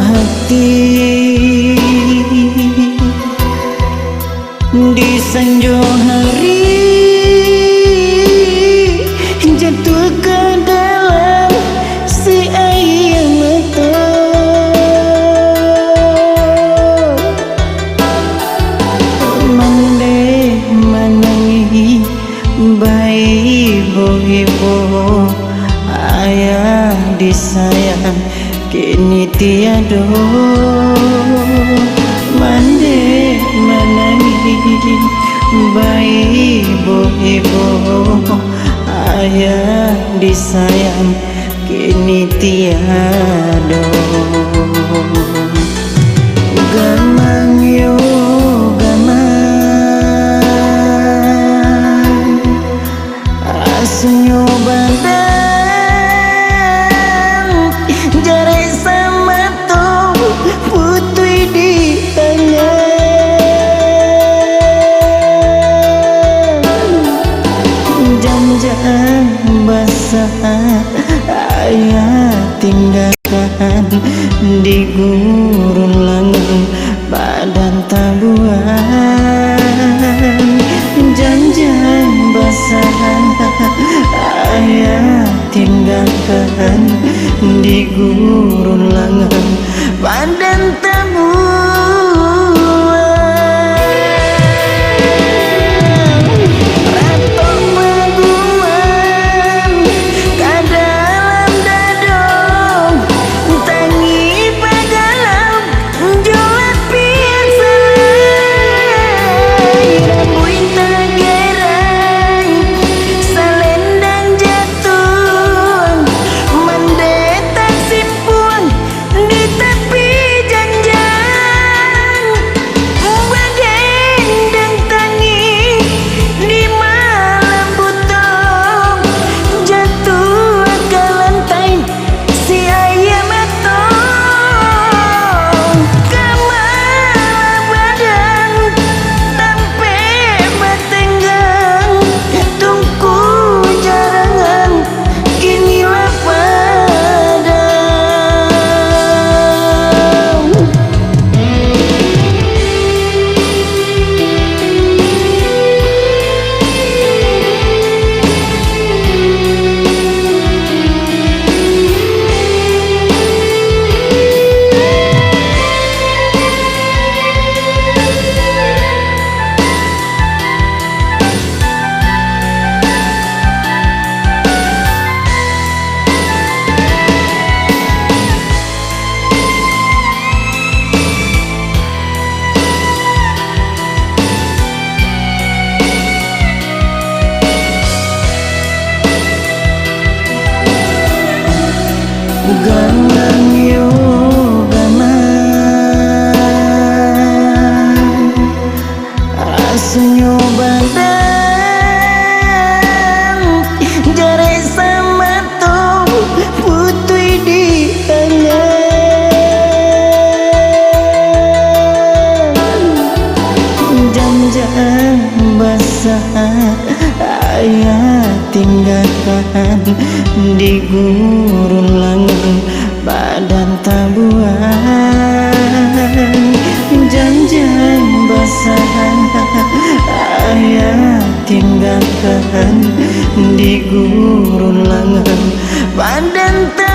hati di sanjo hari jatuh ke dalam si air mata. Mande menangi bayi ibu ayah disayang kini tiada. Mande menangi bayi ibu ayah disayang kini tiada. Gamang yo gamang asunyo badan jare sama to putui di tangan. Jam-jam basah ayah tinggalkan di gurun langun badan tabuhan. Jam-jam basah ayah tinggalkan di gurun langun badan tabuhan. Gamang yo gamang asunyo badan jare sama to putui di tangan. Jam-jam basah ayah tinggalkan di gurun langun badan tabuhan. Jam-jam basah ayah tinggalkan di gurun langun badan tabuhan.